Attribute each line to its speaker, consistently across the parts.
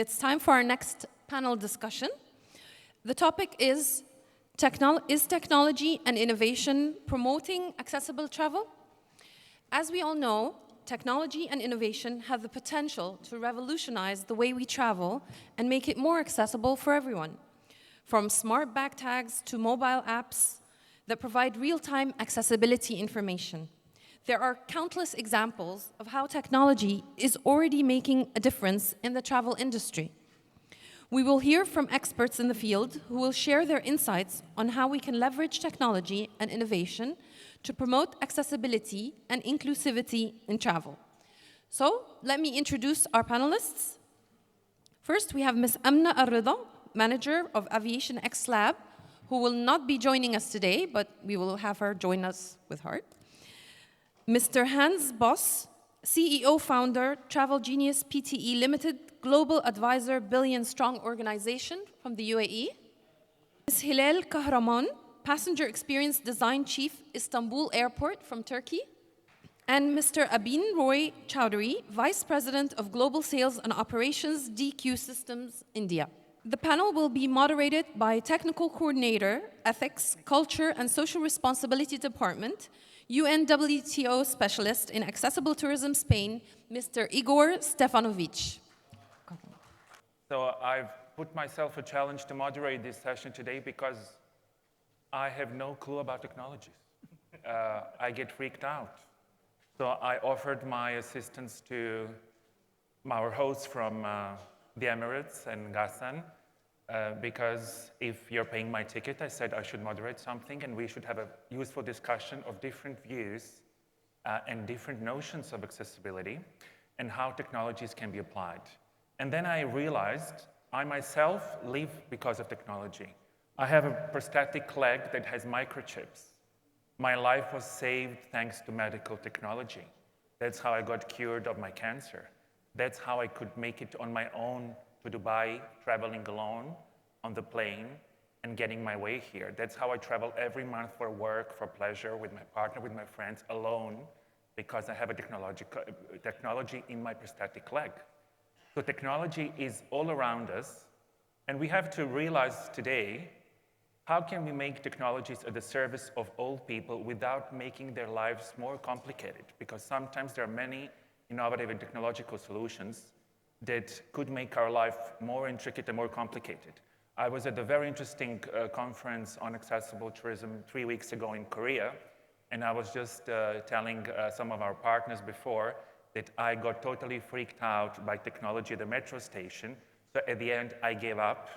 Speaker 1: It's time for our next panel discussion. The topic is technology and innovation promoting accessible travel? As we all know, technology and innovation have the potential to revolutionize the way we travel and make it more accessible for everyone. From smart bag tags to mobile apps that provide real-time accessibility information. There are countless examples of how technology is already making a difference in the travel industry. We will hear from experts in the field who will share their insights on how we can leverage technology and innovation to promote accessibility and inclusivity in travel. So, let me introduce our panelists. First, we have Ms. Amna Al-Rida, Manager of Aviation X Lab, who will not be joining us today, but we will have her join us with heart. Mr. Hans Boss, CEO founder, TravelGenius Pte. Limited, Global Advisor, Billion Strong Organization from the UAE. Ms. Hilal Kahraman, Passenger Experience Design Chief, Istanbul Airport from Turkey. And Mr. Abin Roy Choudry, Vice President of Global Sales and Operations, Deque Systems, India. The panel will be moderated by Technical Coordinator, Ethics, Culture and Social Responsibility Department, UNWTO Specialist in Accessible Tourism Spain, Mr. Igor Stefanovic.
Speaker 2: So I've put myself a challenge to moderate this session today because I have no clue about technologies. I get freaked out. So I offered my assistance to our hosts from the Emirates and Ghassan, because if you're paying my ticket, I said I should moderate something and we should have a useful discussion of different views and different notions of accessibility and how technologies can be applied. And then I realized I myself live because of technology. I have a prosthetic leg that has microchips. My life was saved thanks to medical technology. That's how I got cured of my cancer. That's how I could make it on my own to Dubai, traveling alone on the plane and getting my way here. That's how I travel every month for work, for pleasure, with my partner, with my friends, alone, because I have a technology in my prosthetic leg. So technology is all around us, and we have to realize today, how can we make technologies at the service of all people without making their lives more complicated? Because sometimes there are many innovative and technological solutions that could make our life more intricate and more complicated. I was at a very interesting conference on accessible tourism 3 weeks ago in Korea, and I was just telling some of our partners before that I got totally freaked out by technology at the metro station. So at the end, I gave up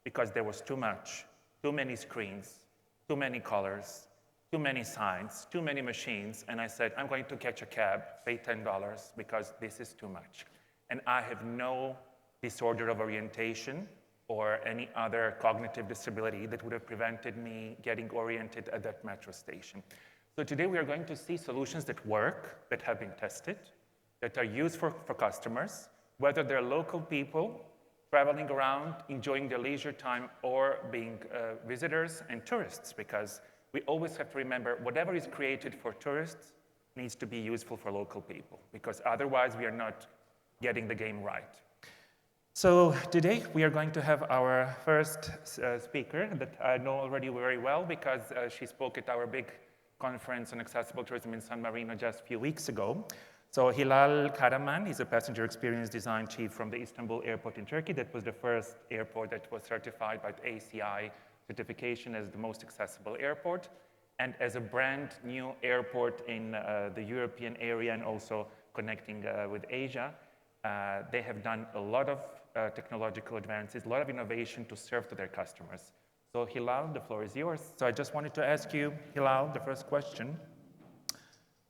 Speaker 2: because there was too much, too many screens, too many colors, too many signs, too many machines, and I said, I'm going to catch a cab, pay $10, because this is too much. And I have no disorder of orientation or any other cognitive disability that would have prevented me getting oriented at that metro station. So today we are going to see solutions that work, that have been tested, that are used for customers, whether they're local people traveling around, enjoying their leisure time, or being visitors and tourists, because we always have to remember whatever is created for tourists needs to be useful for local people, because otherwise we are not getting the game right. So today we are going to have our first speaker that I know already very well because she spoke at our big conference on accessible tourism in San Marino just a few weeks ago. So Hilal Kahraman is a passenger experience design chief from the Istanbul Airport in Turkey. That was the first airport that was certified by the ACI certification as the most accessible airport, and as a brand new airport in the European area and also connecting with Asia. They have done a lot of technological advances, a lot of innovation to serve to their customers. So Hilal, the floor is yours. So I just wanted to ask you, Hilal, the first question.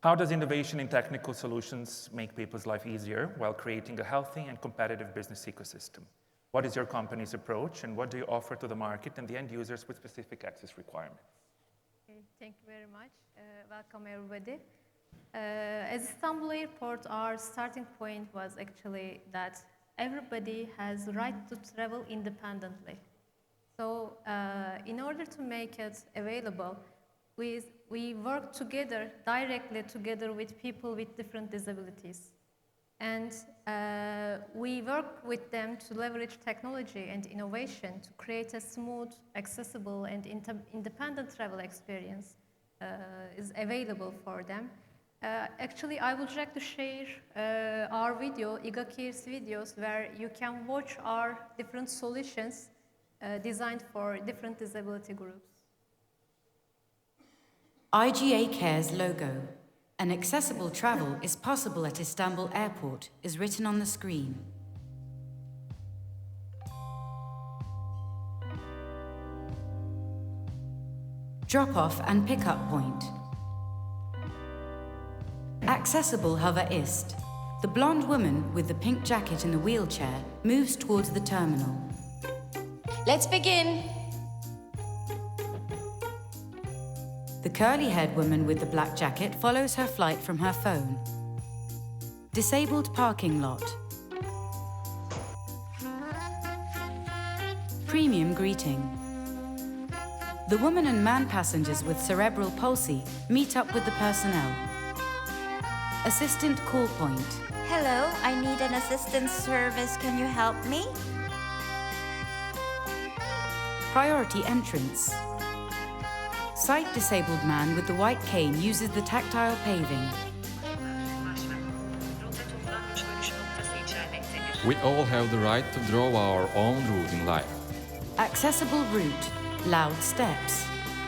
Speaker 2: How does innovation in technical solutions make people's life easier while creating a healthy and competitive business ecosystem? What is your company's approach, and what do you offer to the market and the end users with specific access requirements?
Speaker 3: Okay, thank you very much. Welcome, everybody. As Istanbul Airport, our starting point was actually that everybody has the right to travel independently. So in order to make it available, we work together, directly together with people with different disabilities. And we work with them to leverage technology and innovation to create a smooth, accessible, and independent travel experience is available for them. Actually, I would like to share our video, Igor's videos, where you can watch our different solutions designed for different disability groups.
Speaker 4: IGA Cares logo. An accessible travel is possible at Istanbul Airport is written on the screen. Drop-off and pick-up point. Accessible hover ist. The blonde woman with the pink jacket in the wheelchair moves towards the terminal.
Speaker 5: Let's begin.
Speaker 4: The curly-haired woman with the black jacket follows her flight from her phone. Disabled parking lot. Premium greeting. The woman and man passengers with cerebral palsy meet up with the personnel. Assistant call point.
Speaker 5: Hello, I need an assistance service. Can you help me?
Speaker 4: Priority entrance. Sight-disabled man with the white cane uses the tactile paving.
Speaker 6: We all have the right to draw our own route in life.
Speaker 4: Accessible route. Loud steps.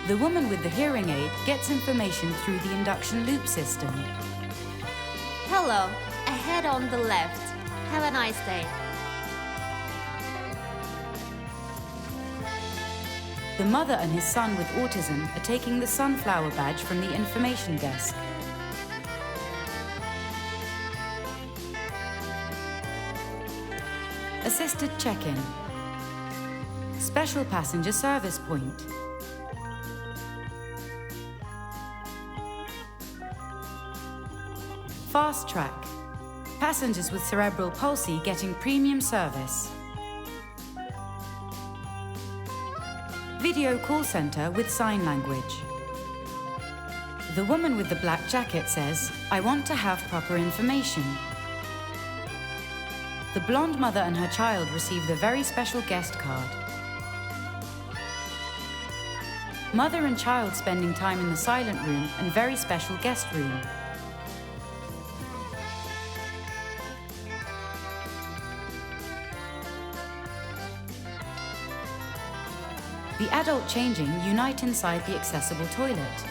Speaker 4: The woman with the hearing aid gets information through the induction loop system.
Speaker 5: Hello, ahead on the left. Have a nice day.
Speaker 4: The mother and his son with autism are taking the sunflower badge from the information desk. Assisted check-in. Special passenger service point. Fast track. Passengers with cerebral palsy getting premium service. Video call center with sign language. The woman with the black jacket says, "I want to have proper information." The blonde mother and her child receive the very special guest card. Mother and child spending time in the silent room and very special guest room. The adult changing unite inside the accessible toilet.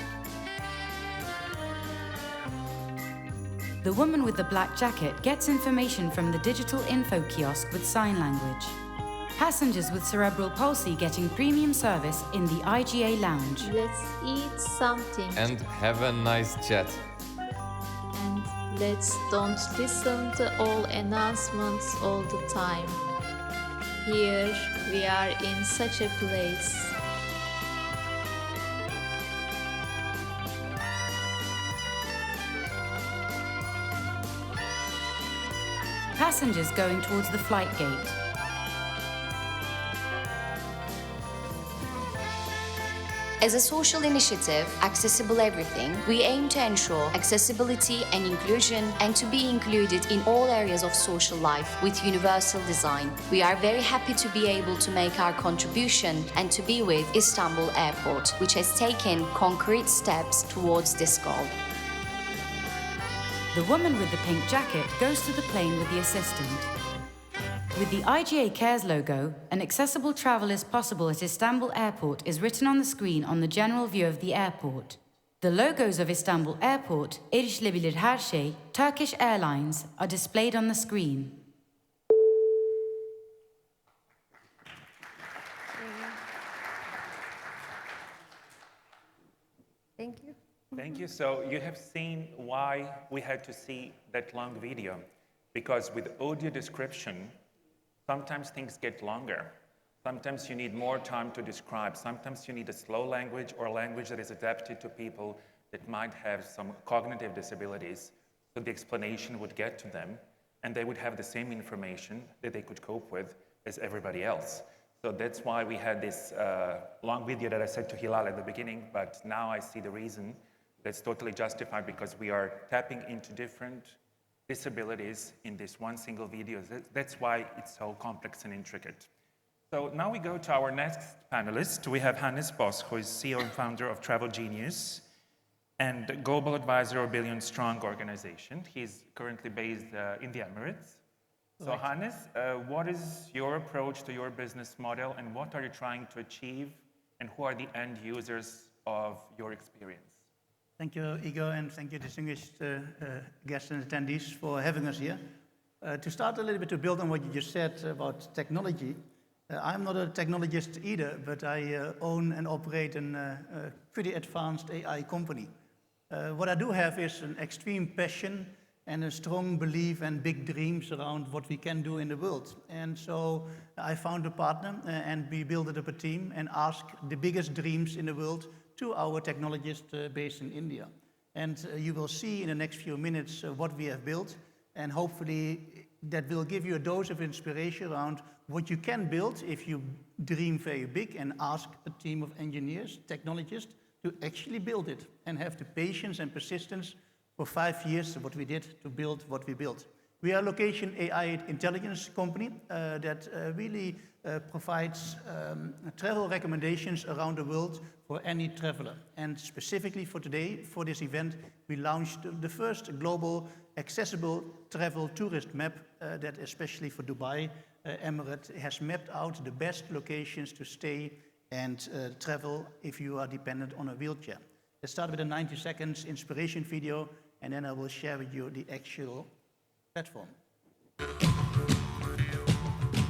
Speaker 4: The woman with the black jacket gets information from the digital info kiosk with sign language. Passengers with cerebral palsy getting premium service in the IGA lounge.
Speaker 7: Let's eat something
Speaker 6: And have a nice chat.
Speaker 7: and let's don't listen to all announcements all the time. Here we are in such a place.
Speaker 4: Passengers going towards the flight gate.
Speaker 8: As a social initiative, Accessible Everything, we aim to ensure accessibility and inclusion and to be included in all areas of social life with universal design. We are very happy to be able to make our contribution and to be with Istanbul Airport, which has taken concrete steps towards this goal.
Speaker 4: The woman with the pink jacket goes to the plane with the assistant. With the IGA Cares logo, an accessible travel is possible at Istanbul Airport is written on the screen on the general view of the airport. The logos of Istanbul Airport, erişilebilir her şey, Turkish Airlines, are displayed on the screen.
Speaker 3: Thank you.
Speaker 2: Thank you. So you have seen why we had to see that long video, because with audio description, sometimes things get longer. Sometimes you need more time to describe. Sometimes you need a slow language or a language that is adapted to people that might have some cognitive disabilities, so the explanation would get to them, and they would have the same information that they could cope with as everybody else. So that's why we had this long video that I said to Hilal at the beginning, but now I see the reason that's totally justified, because we are tapping into different disabilities in this one single video. That's why it's so complex and intricate. So now we go to our next panelist. We have Hannes Boss, who is CEO and founder of TravelGenius and global advisor of Billion Strong organization. He's currently based in the Emirates. So Hannes, what is your approach to your business model and what are you trying to achieve and who are the end users of your experience?
Speaker 9: Thank you, Igor, and thank you, distinguished guests and attendees, for having us here. To start a little bit, to build on what you just said about technology, I'm not a technologist either, but I own and operate a pretty advanced AI company. What I do have is an extreme passion and a strong belief and big dreams around what we can do in the world. And so I found a partner and we built up a team and asked the biggest dreams in the world to our technologists based in India. And you will see in the next few minutes what we have built, and hopefully that will give you a dose of inspiration around what you can build if you dream very big and ask a team of engineers, technologists, to actually build it and have the patience and persistence for 5 years, what we did to build what we built. We are a location AI intelligence company that really provides travel recommendations around the world for any traveler. And specifically for today, for this event, we launched the first global accessible travel tourist map that especially for Dubai Emirate has mapped out the best locations to stay and travel if you are dependent on a wheelchair. Let's start with a 90 seconds inspiration video, and then I will share with you the actual platform.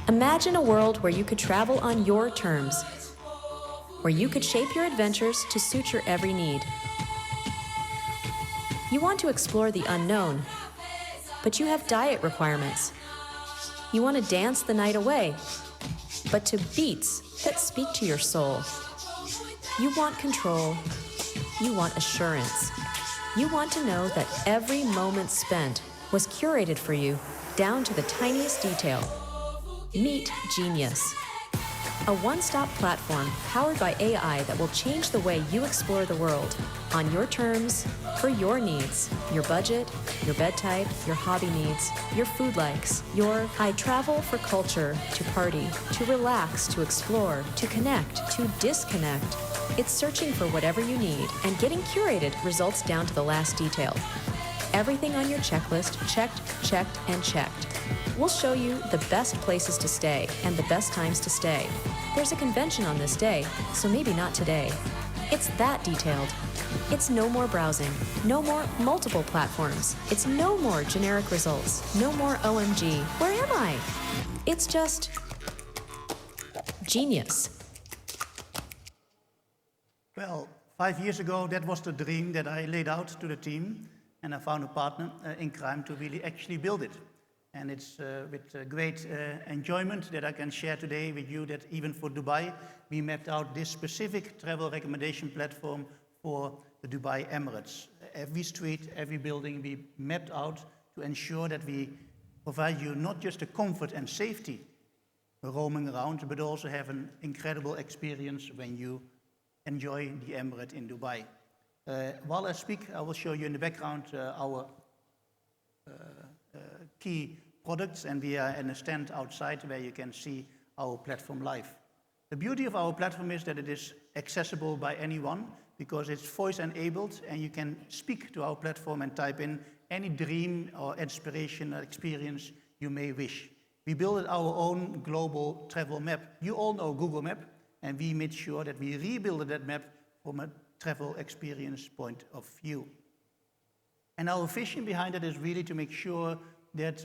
Speaker 10: Imagine a world where you could travel on your terms, where you could shape your adventures to suit your every need. You want to explore the unknown, but you have diet requirements. You want to dance the night away, but to beats that speak to your soul. You want control. You want assurance. You want to know that every moment spent was curated for you down to the tiniest detail. Meet Genius, a one-stop platform powered by AI that will change the way you explore the world on your terms, for your needs, your budget, your bed type, your hobby needs, your food likes, your I travel for culture, to party, to relax, to explore, to connect, to disconnect. It's searching for whatever you need and getting curated results down to the last detail. Everything on your checklist checked, checked, and checked. We'll show you the best places to stay and the best times to stay. There's a convention on this day, so maybe not today. It's that detailed. It's no more browsing, no more multiple platforms. It's no more generic results, no more OMG, where am I? It's just genius.
Speaker 9: Well, 5 years ago, that was the dream that I laid out to the team, and I found a partner in crime to really actually build it. And it's with great enjoyment that I can share today with you that even for Dubai, we mapped out this specific travel recommendation platform for the Dubai Emirates. Every street, every building, we mapped out to ensure that we provide you not just the comfort and safety roaming around, but also have an incredible experience when you enjoy the Emirate in Dubai. While I speak, I will show you in the background our key products, and we are in a stand outside where you can see our platform live. The beauty of our platform is that it is accessible by anyone because it's voice enabled, and you can speak to our platform and type in any dream or inspiration or experience you may wish. We built our own global travel map. You all know Google Map, and we made sure that we rebuilt that map from a travel experience point of view. And our vision behind it is really to make sure that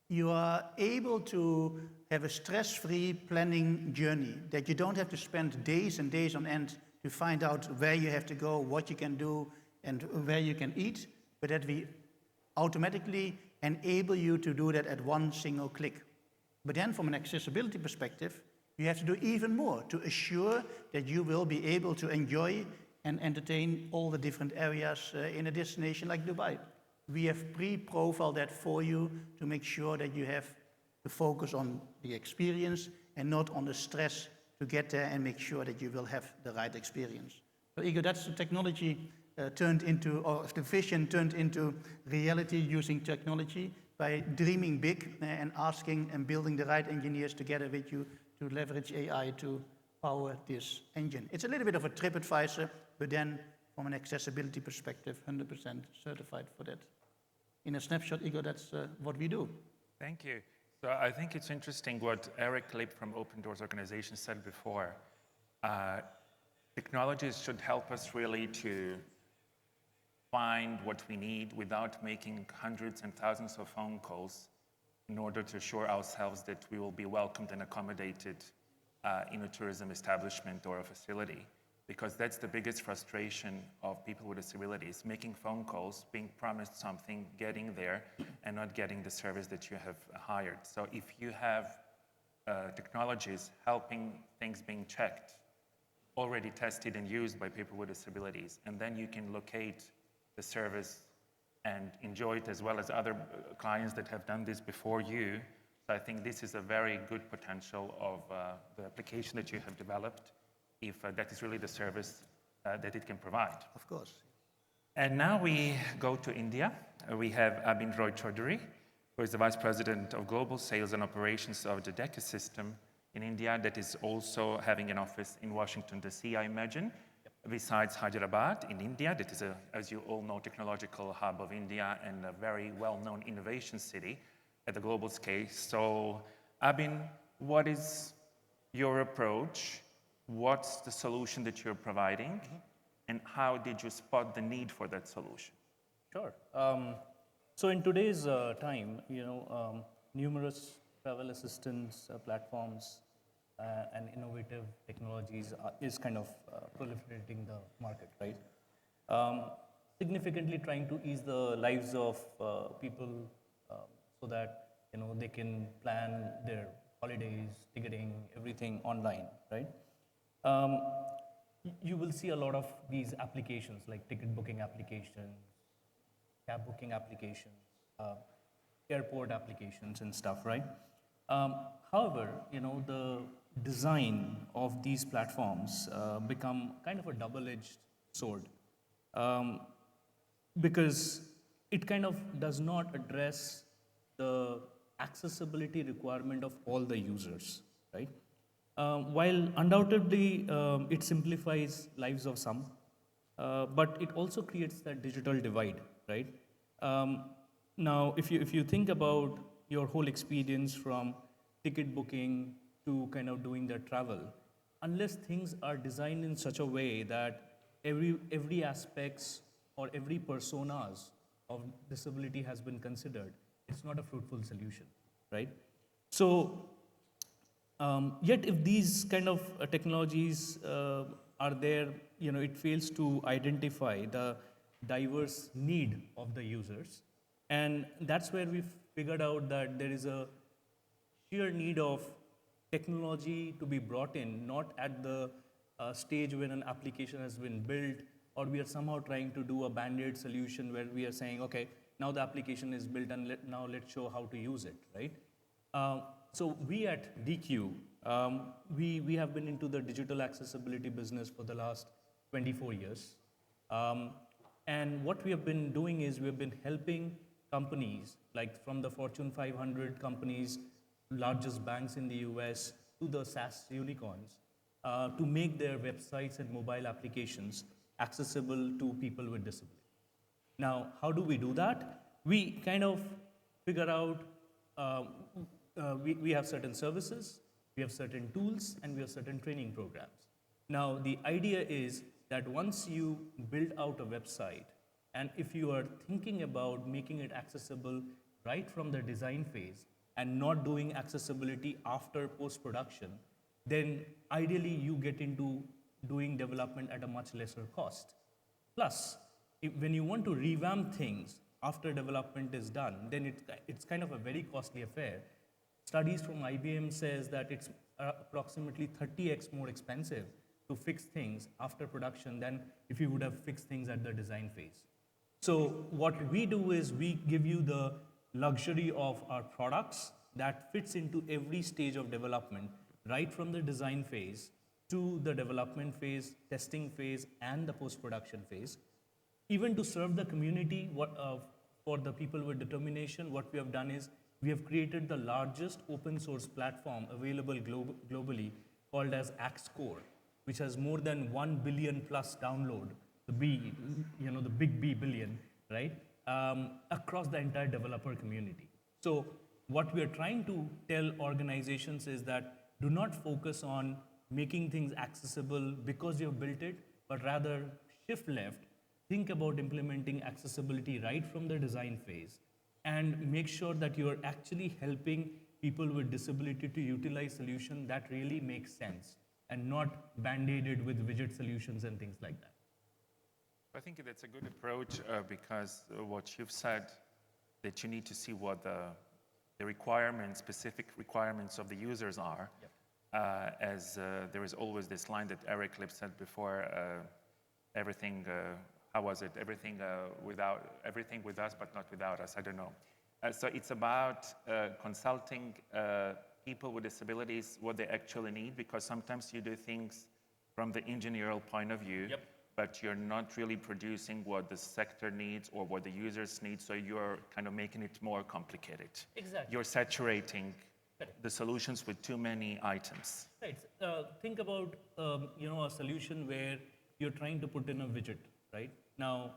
Speaker 9: you are able to have a stress-free planning journey, that you don't have to spend days and days on end to find out where you have to go, what you can do, and where you can eat, but that we automatically enable you to do that at one single click. But then from an accessibility perspective, you have to do even more to assure that you will be able to enjoy and entertain all the different areas in a destination like Dubai. We have pre-profiled that for you to make sure that you have the focus on the experience and not on the stress to get there and make sure that you will have the right experience. So Igor, that's the technology turned into, or the vision turned into reality using technology by dreaming big and asking and building the right engineers together with you to leverage AI to power this engine. It's a little bit of a TripAdvisor, but then from an accessibility perspective, 100% certified for that. In a snapshot, Igor, that's what we do.
Speaker 2: Thank you. So I think it's interesting what Eric Lipp from Open Doors Organization said before. Technologies should help us really to find what we need without making hundreds and thousands of phone calls in order to assure ourselves that we will be welcomed and accommodated in a tourism establishment or a facility. Because that's the biggest frustration of people with disabilities, making phone calls, being promised something, getting there, and not getting the service that you have hired. So if you have technologies helping things being checked, already tested and used by people with disabilities, and then you can locate the service and enjoy it as well as other clients that have done this before you. So I think this is a very good potential of the application that you have developed, if that is really the service that it can provide.
Speaker 9: Of course.
Speaker 2: And now we go to India. We have Abin Choudry, who is the Vice President of Global Sales and Operations of the Deque system in India, that is also having an office in Washington, D.C., I imagine. Yep. Besides Hyderabad in India, that is, as you all know, technological hub of India and a very well-known innovation city at the global scale. So, Abin, what is your approach? What's the solution that you're providing, and how did you spot the need for that solution?
Speaker 11: Sure. So in today's time, numerous travel assistance platforms and innovative technologies is kind of proliferating the market, right? Significantly trying to ease the lives of people so that they can plan their holidays, ticketing, everything online, right? You will see a lot of these applications like ticket booking applications, cab booking applications, airport applications and stuff, right? However, the design of these platforms become kind of a double-edged sword because it kind of does not address the accessibility requirement of all the users, right? While undoubtedly it simplifies lives of some, but it also creates that digital divide, right? Now, if you think about your whole experience from ticket booking to kind of doing the travel, unless things are designed in such a way that every aspects or every personas of disability has been considered, it's not a fruitful solution, right? So. Yet if these kind of technologies are there, it fails to identify the diverse need of the users. And that's where we figured out that there is a sheer need of technology to be brought in, not at the stage when an application has been built, or we are somehow trying to do a band-aid solution where we are saying, okay, now the application is built and now let's show how to use it, right? So we at Deque, we have been into the digital accessibility business for the last 24 years. And what we have been doing is we have been helping companies, like from the Fortune 500 companies, largest banks in the US, to the SaaS unicorns, to make their websites and mobile applications accessible to people with disability. Now, how do we do that? We kind of figure out we have certain services, we have certain tools, and we have certain training programs. Now, the idea is that once you build out a website, and if you are thinking about making it accessible right from the design phase and not doing accessibility after post-production, then ideally you get into doing development at a much lesser cost. Plus, when you want to revamp things after development is done, then it's kind of a very costly affair. Studies from IBM says that it's approximately 30x more expensive to fix things after production than if you would have fixed things at the design phase. So what we do is we give you the luxury of our products that fits into every stage of development, right from the design phase to the development phase, testing phase, and the post-production phase. even to serve the community, for the people with determination, what we have done is we have created the largest open source platform available globally called as AxeCore, which has more than 1 billion plus download, the B, the big B billion, right, across the entire developer community. So what we are trying to tell organizations is that do not focus on making things accessible because you have built it, but rather shift left, think about implementing accessibility right from the design phase, and make sure that you are actually helping people with disability to utilize solutions that really make sense and not band-aided with widget solutions and things like that.
Speaker 2: I think that's a good approach because what you've said, that you need to see what the requirements, specific requirements of the users are.
Speaker 11: Yep.
Speaker 2: As there is always this line that Eric Lipp said before, everything, how was it? Everything with us, but not without us. I don't know. So it's about consulting people with disabilities what they actually need, because sometimes you do things from the engineering point of view,
Speaker 11: yep,
Speaker 2: but you're not really producing what the sector needs or what the users need, so you're kind of making it more complicated.
Speaker 11: Exactly.
Speaker 2: You're saturating the solutions with too many items.
Speaker 11: Right. Think about a solution where you're trying to put in a widget, right? Now,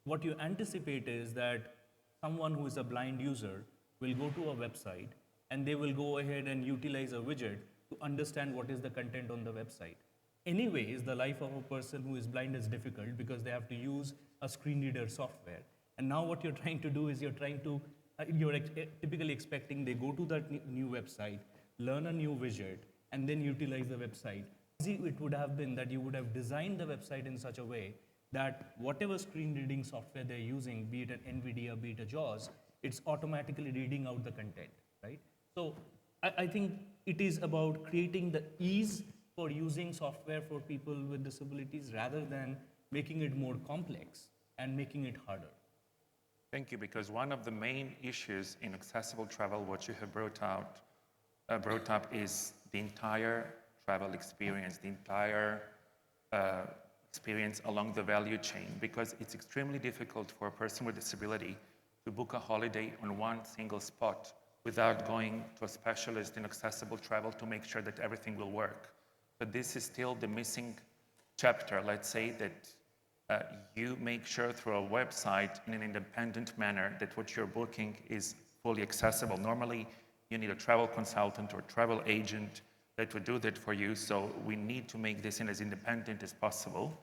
Speaker 11: what you anticipate is that someone who is a blind user will go to a website and they will go ahead and utilize a widget to understand what is the content on the website. Anyways, the life of a person who is blind is difficult because they have to use a screen reader software. And now what you're trying to do is you're typically expecting they go to that new website, learn a new widget, and then utilize the website. It would have been that you would have designed the website in such a way that whatever screen reading software they're using, be it an NVIDIA, be it a JAWS, it's automatically reading out the content, right? So I think it is about creating the ease for using software for people with disabilities rather than making it more complex and making it harder.
Speaker 2: Thank you, because one of the main issues in accessible travel, what you have brought up is the entire travel experience, the entire experience along the value chain, because it's extremely difficult for a person with disability to book a holiday on one single spot without going to a specialist in accessible travel to make sure that everything will work. But this is still the missing chapter. Let's say that you make sure through a website in an independent manner that what you're booking is fully accessible. Normally, you need a travel consultant or travel agent that would do that for you. So we need to make this as independent as possible.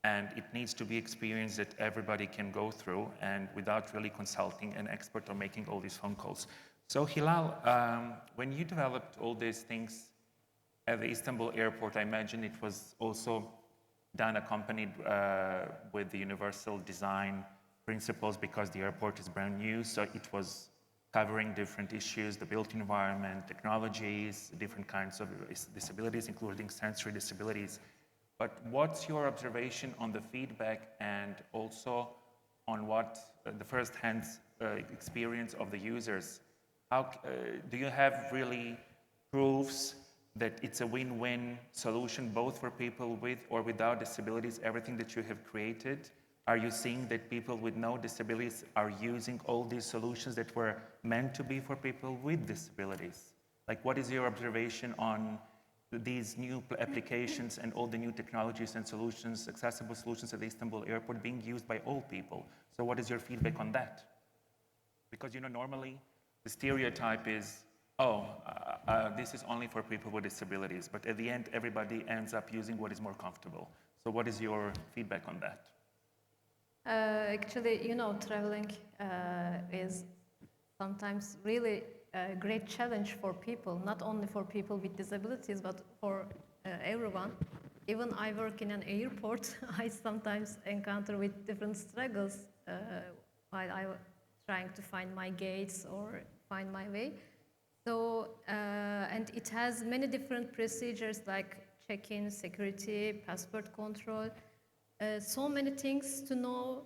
Speaker 2: And it needs to be experience that everybody can go through and without really consulting an expert or making all these phone calls. So Hilal, when you developed all these things at the Istanbul airport, I imagine it was also done accompanied with the universal design principles because the airport is brand new. So it was covering different issues, the built environment, technologies, different kinds of disabilities, including sensory disabilities. But what's your observation on the feedback and also on what the first-hand experience of the users? How do you have really proofs that it's a win-win solution both for people with or without disabilities, everything that you have created? Are you seeing that people with no disabilities are using all these solutions that were meant to be for people with disabilities? Like, what is your observation on these new applications and all the new technologies and solutions, accessible solutions at the Istanbul airport being used by all people? So what is your feedback on that? Because, normally the stereotype is, this is only for people with disabilities, but at the end, everybody ends up using what is more comfortable. So what is your feedback on that?
Speaker 3: Actually, traveling is sometimes really a great challenge for people, not only for people with disabilities, but for everyone. Even I work in an airport, I sometimes encounter with different struggles while I'm trying to find my gates or find my way. So, and it has many different procedures like check-in, security, passport control, so many things to know.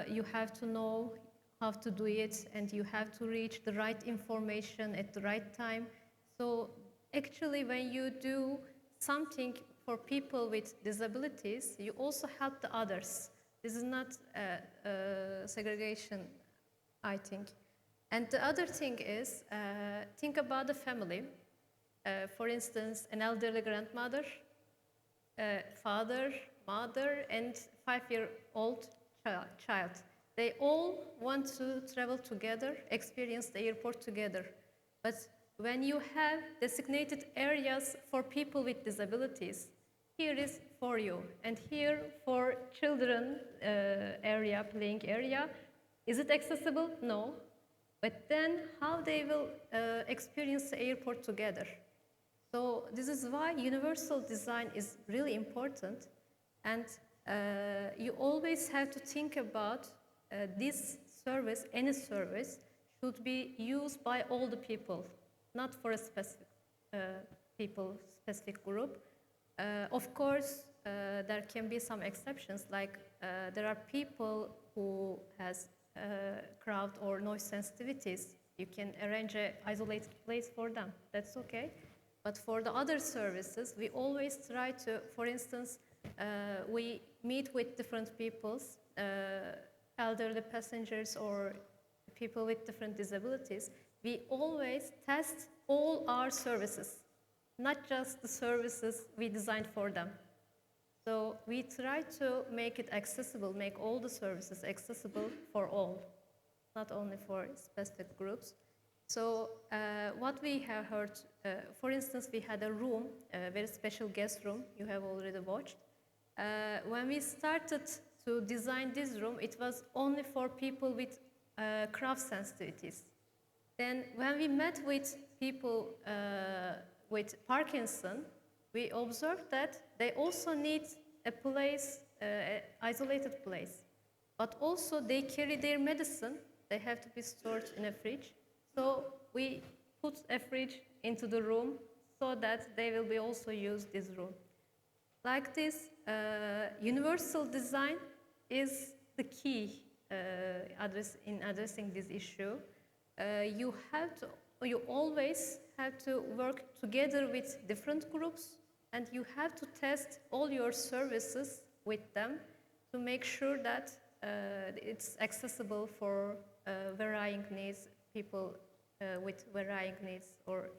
Speaker 3: You have to know how to do it, and you have to reach the right information at the right time. So actually, when you do something for people with disabilities, you also help the others This is not segregation, I think. And the other thing is, think about the family. For instance, an elderly grandmother, father, mother, and 5-year-old child. They all want to travel together, experience the airport together. But when you have designated areas for people with disabilities, here is for you, and here for children area, playing area. Is it accessible? No. But then how they will experience the airport together? So this is why universal design is really important, and you always have to think about this service, any service, should be used by all the people, not for a specific people, specific group. Of course, there can be some exceptions, like there are people who has crowd or noise sensitivities. You can arrange an isolated place for them. That's okay. But for the other services, we always try to, for instance, we meet with different peoples, elderly passengers or people with different disabilities. We always test all our services, not just the services we designed for them. So we try to make it accessible, make all the services accessible for all, not only for specific groups. So what we have heard, for instance, we had a room, a very special guest room, you have already watched. When we started to design this room, it was only for people with craft sensitivities. Then when we met with people with Parkinson, we observed that they also need a place, isolated place. But also they carry their medicine, they have to be stored in a fridge. So we put a fridge into the room so that they will be also use this room. Like this, universal design is the key in addressing this issue. You always have to work together with different groups, and you have to test all your services with them to make sure that it's accessible for varying needs, people with varying needs or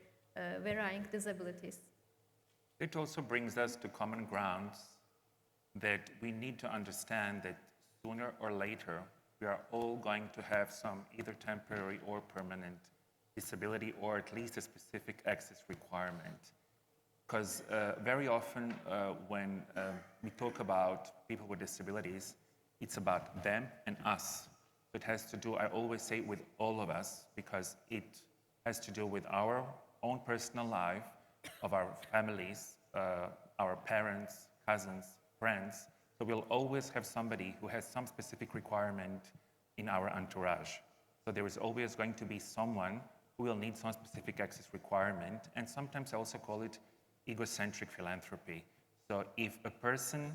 Speaker 3: varying disabilities.
Speaker 2: It also brings us to common grounds that we need to understand that sooner or later we are all going to have some either temporary or permanent disability, or at least a specific access requirement. Because very often when we talk about people with disabilities, it's about them and us. It has to do, I always say, with all of us, because it has to do with our own personal life, of our families, our parents, cousins, friends. So we'll always have somebody who has some specific requirement in our entourage. So there is always going to be someone who will need some specific access requirement, and sometimes I also call it egocentric philanthropy. So if a person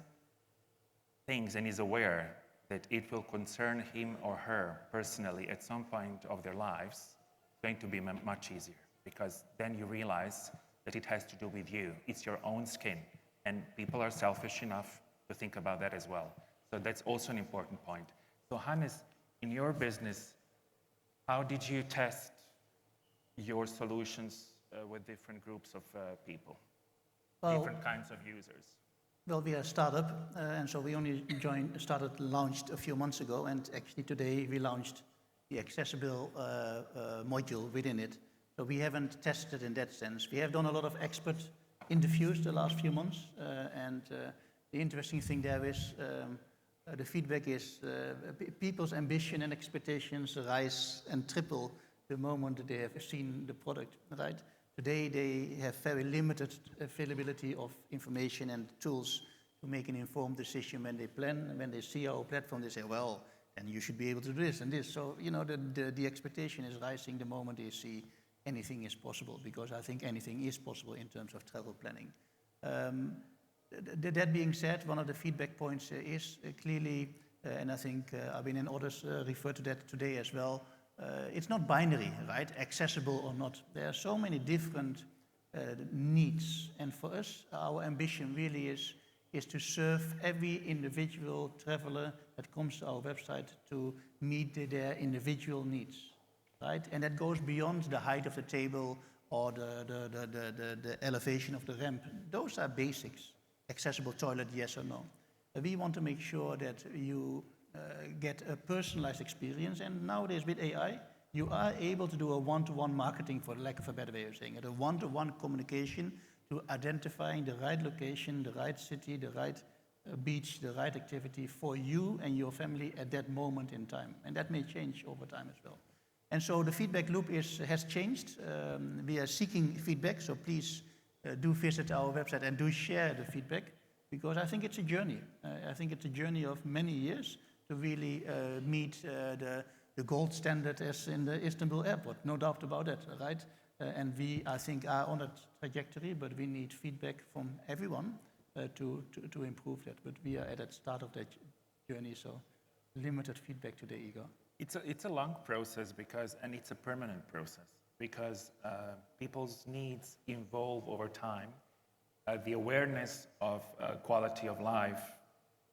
Speaker 2: thinks and is aware that it will concern him or her personally at some point of their lives, it's going to be much easier, because then you realize that it has to do with you. It's your own skin, and people are selfish enough to think about that as well. So that's also an important point. So Hannes, in your business, how did you test your solutions with different groups of people, different kinds of users?
Speaker 9: Well, we are a startup, and so we only launched a few months ago, and actually today we launched the accessible module within it. So we haven't tested in that sense. We have done a lot of expert interviews the last few months, and the interesting thing there is the feedback is people's ambition and expectations rise and triple the moment that they have seen the product, right? Today they have very limited availability of information and tools to make an informed decision when they plan, and when they see our platform, they say, well, then you should be able to do this and this. So, you know, the expectation is rising the moment they see anything is possible, because I think anything is possible in terms of travel planning. That being said, one of the feedback points is clearly, and I think Abin and others refer to that today as well, it's not binary, right? Accessible or not. There are so many different needs, and for us, our ambition really is is to serve every individual traveler that comes to our website to meet their individual needs, right? And that goes beyond the height of the table or the elevation of the ramp. Those are basics. Accessible toilet, yes or no. We want to make sure that you get a personalized experience, and nowadays with AI, you are able to do a one-to-one marketing, for lack of a better way of saying it, a one-to-one communication to identifying the right location, the right city, the right beach, the right activity for you and your family at that moment in time. And that may change over time as well. And so the feedback loop has changed. We are seeking feedback, so please do visit our website and do share the feedback, because I think it's a journey. I think it's a journey of many years to really meet the gold standard as in the Istanbul Airport, no doubt about that, right? And we, I think, are on a trajectory, but we need feedback from everyone to improve that. But we are at the start of that journey, so limited feedback today, Igor.
Speaker 2: It's a long process and it's a permanent process because people's needs evolve over time. The awareness of quality of life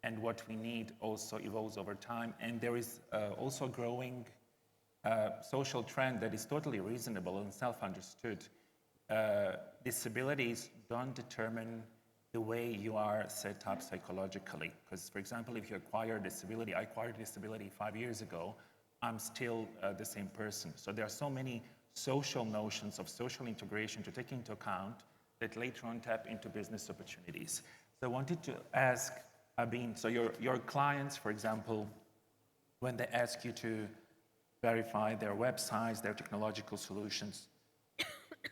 Speaker 2: and what we need also evolves over time. And there is also a growing social trend that is totally reasonable and self-understood. Disabilities don't determine the way you are set up psychologically. Because, for example, if you acquire a disability, I acquired a disability 5 years ago, I'm still the same person. So there are so many social notions of social integration to take into account that later on tap into business opportunities. So I wanted to ask Abin, so your clients, for example, when they ask you to verify their websites, their technological solutions,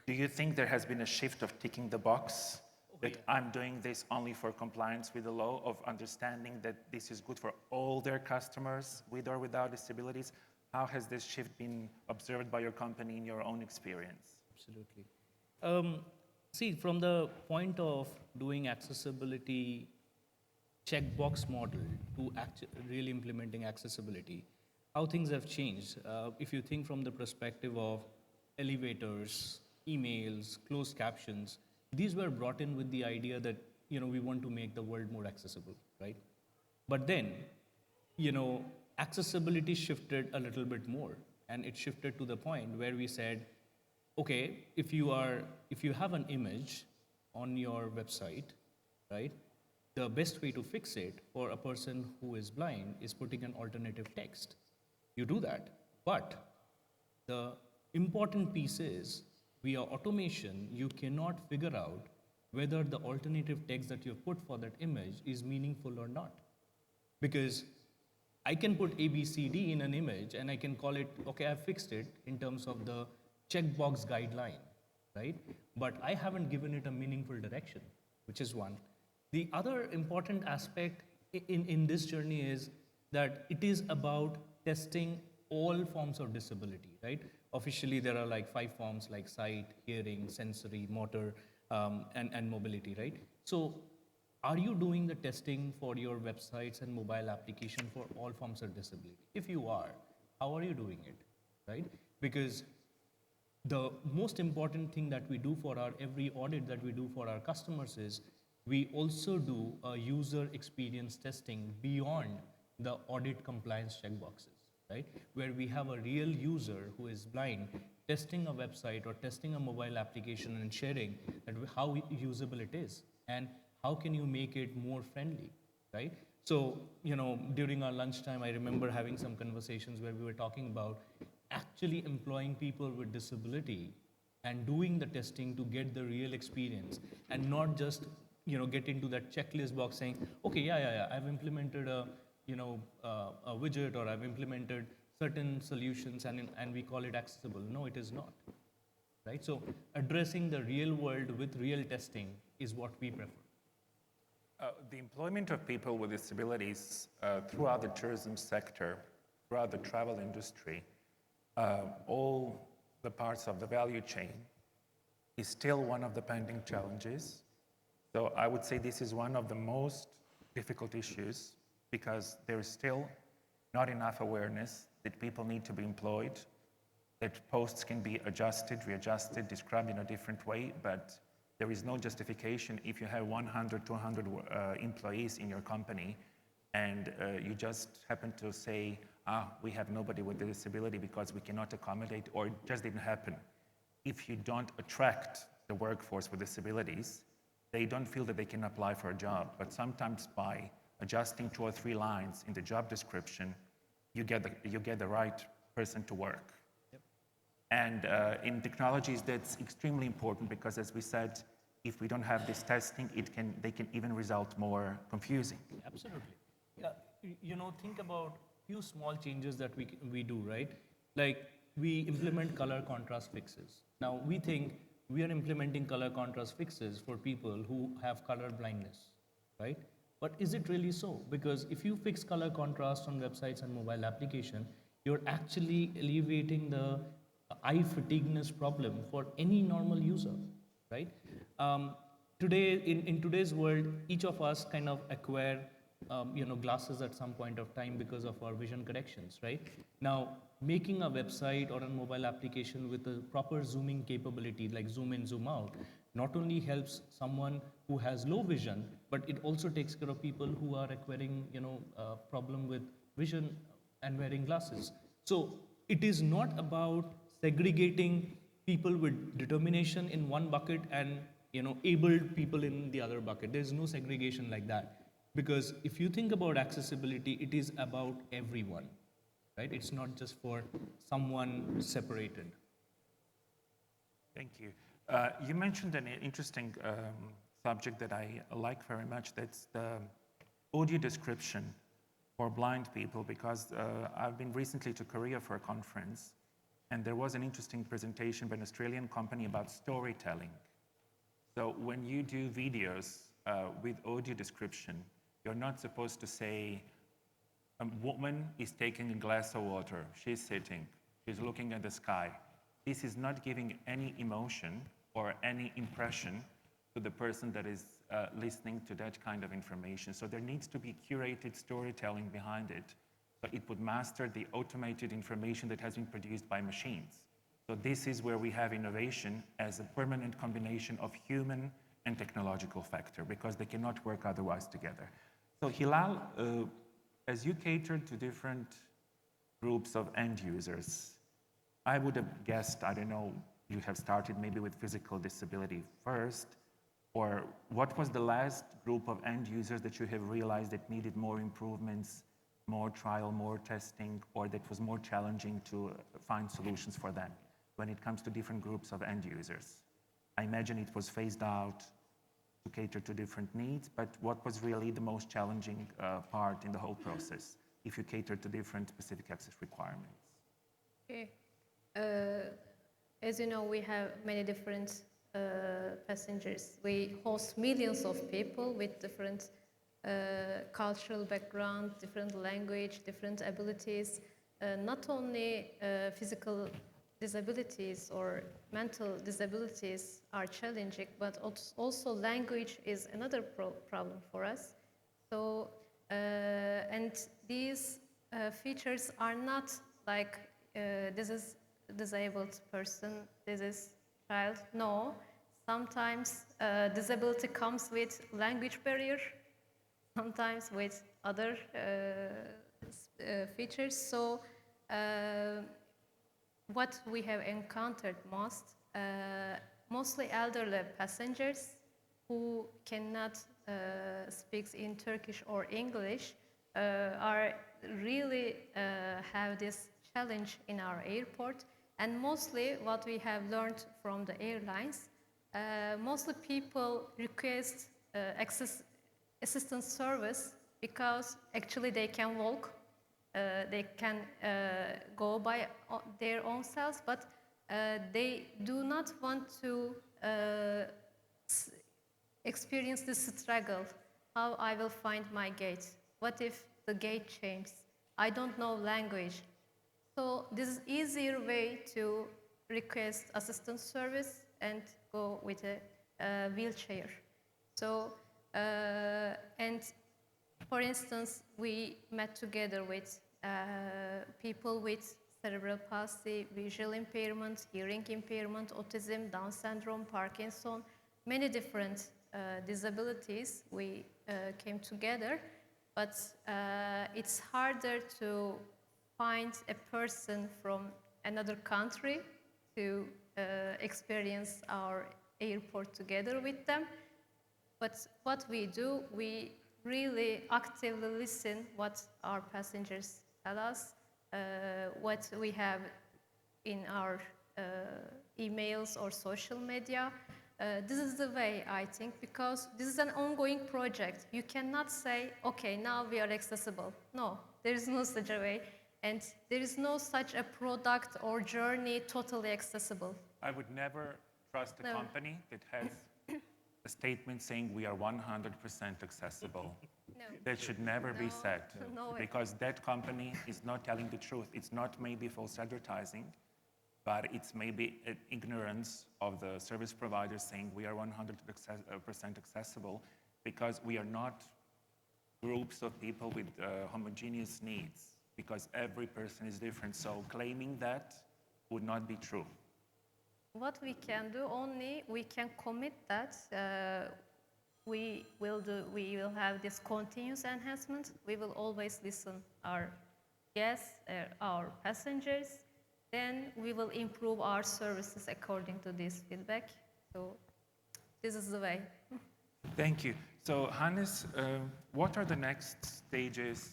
Speaker 2: do you think there has been a shift of ticking the box that I'm doing this only for compliance with the law, of understanding that this is good for all their customers with or without disabilities? How has this shift been observed by your company in your own experience?
Speaker 11: Absolutely. See, from the point of doing accessibility checkbox model to really implementing accessibility, how things have changed. If you think from the perspective of elevators, emails, closed captions, these were brought in with the idea that, we want to make the world more accessible, right? But then, accessibility shifted a little bit more, and it shifted to the point where we said, okay, if you have an image on your website, right, the best way to fix it for a person who is blind is putting an alternative text. You do that, but the important piece is, via automation, you cannot figure out whether the alternative text that you've put for that image is meaningful or not. Because I can put ABCD in an image and I can call it, okay, I've fixed it in terms of the checkbox guideline, right? But I haven't given it a meaningful direction, which is one. The other important aspect in this journey is that it is about testing all forms of disability, right? Officially, there are like 5 forms like sight, hearing, sensory, motor, and mobility, right? So are you doing the testing for your websites and mobile application for all forms of disability? If you are, how are you doing it, right? Because the most important thing that we do for every audit that we do for our customers is we also do a user experience testing beyond the audit compliance checkboxes, right? Where we have a real user who is blind testing a website or testing a mobile application and sharing that how usable it is and how can you make it more friendly, right? So, during our lunchtime, I remember having some conversations where we were talking about actually employing people with disability and doing the testing to get the real experience and not just get into that checklist box saying, okay, yeah, I've implemented a widget, or I've implemented certain solutions and we call it accessible. No, it is not, right? So addressing the real world with real testing is what we prefer.
Speaker 2: The employment of people with disabilities throughout the tourism sector, throughout the travel industry, all the parts of the value chain is still one of the pending challenges. So I would say this is one of the most difficult issues because there is still not enough awareness that people need to be employed, that posts can be adjusted, readjusted, described in a different way, but There is no justification if you have 100, 200 employees in your company and you just happen to say, we have nobody with a disability because we cannot accommodate, or it just didn't happen. If you don't attract the workforce with disabilities, they don't feel that they can apply for a job. But sometimes by adjusting 2 or 3 lines in the job description, you get the right person to work. Yep. And in technologies, that's extremely important because, as we said, if we don't have this testing, they can even result more confusing.
Speaker 11: Absolutely. Yeah, you know, think about few small changes that we do, right? Like we implement color contrast fixes. Now we think we are implementing color contrast fixes for people who have color blindness, right? But is it really so? Because if you fix color contrast on websites and mobile application, you're actually alleviating the eye fatigueness problem for any normal user, right? Today, in today's world, each of us kind of acquire glasses at some point of time because of our vision corrections, right? Now, making a website or a mobile application with a proper zooming capability, like zoom in, zoom out, not only helps someone who has low vision, but it also takes care of people who are acquiring, a problem with vision and wearing glasses. So it is not about segregating people with determination in one bucket and, abled people in the other bucket. There's no segregation like that. Because if you think about accessibility, it is about everyone, right? It's not just for someone separated.
Speaker 2: Thank you. You mentioned an interesting subject that I like very much. That's the audio description for blind people, because I've been recently to Korea for a conference, and there was an interesting presentation by an Australian company about storytelling. So when you do videos with audio description, you're not supposed to say, a woman is taking a glass of water, she's sitting, she's looking at the sky. This is not giving any emotion or any impression to the person that is listening to that kind of information. So there needs to be curated storytelling behind it, so it would master the automated information that has been produced by machines. So this is where we have innovation as a permanent combination of human and technological factor, because they cannot work otherwise together. So Hilal, as you cater to different groups of end users, I would have guessed, I don't know, you have started maybe with physical disability first, or what was the last group of end users that you have realized that needed more improvements, more trial, more testing, or that was more challenging to find solutions for them when it comes to different groups of end users? I imagine it was phased out to cater to different needs, but what was really the most challenging part in the whole process if you cater to different specific access requirements?
Speaker 3: Okay. As you know, we have many different passengers. We host millions of people with different cultural background, different language, different abilities, not only physical disabilities or mental disabilities are challenging, but also language is another problem for us. So, and these features are not like this is disabled person, this is child. No, sometimes disability comes with language barrier, sometimes with other features. So what we have encountered mostly elderly passengers who cannot speak in Turkish or English are really have this challenge in our airport. And mostly what we have learned from the airlines, mostly people request assistance service because actually they can walk, they can go by their own selves, but they do not want to experience this struggle. How I will find my gate? What if the gate changes? I don't know language. So this is easier way to request assistance service and go with a wheelchair. So, and for instance, we met together with people with cerebral palsy, visual impairment, hearing impairment, autism, Down syndrome, Parkinson. many different disabilities, we came together, but it's harder to find a person from another country to experience our airport together with them. But what we do, we really actively listen what our passengers tell us, what we have in our emails or social media. This is the way, I think, because this is an ongoing project. You cannot say, okay, now we are accessible. No, there is no such a way. And there is no such a product or journey totally accessible.
Speaker 2: I would never trust a company that has a statement saying we are 100% accessible.
Speaker 3: No.
Speaker 2: That should never be said,
Speaker 3: No way.
Speaker 2: because that company is not telling the truth. It's not maybe false advertising, but it's maybe an ignorance of the service provider saying we are 100% accessible, because we are not groups of people with homogeneous needs, because every person is different. So claiming that would not be true.
Speaker 3: What we can do only, we can commit that we will have this continuous enhancement. We will always listen our guests, our passengers. Then we will improve our services according to this feedback. So this is the way.
Speaker 2: Thank you. So Hannes, what are the next stages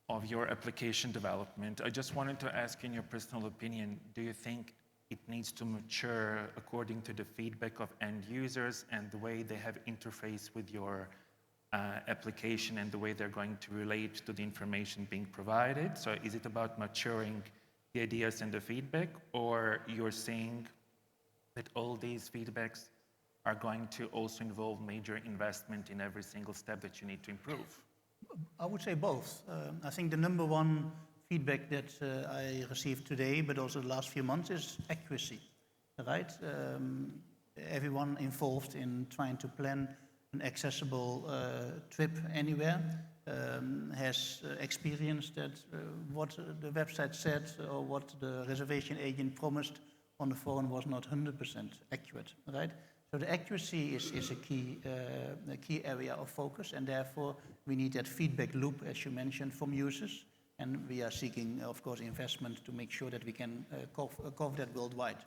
Speaker 2: of your application development? I just wanted to ask, in your personal opinion, do you think it needs to mature according to the feedback of end users and the way they have interfaced with your application and the way they're going to relate to the information being provided? So is it about maturing the ideas and the feedback, or you're saying that all these feedbacks are going to also involve major investment in every single step that you need to improve?
Speaker 9: I would say both. I think the number one feedback that I received today, but also the last few months, is accuracy, right? Everyone involved in trying to plan an accessible trip anywhere has experienced that what the website said or what the reservation agent promised on the phone was not 100% accurate, right? So the accuracy is a key area of focus, and therefore we need that feedback loop, as you mentioned, from users, and we are seeking, of course, investment to make sure that we can cover that worldwide.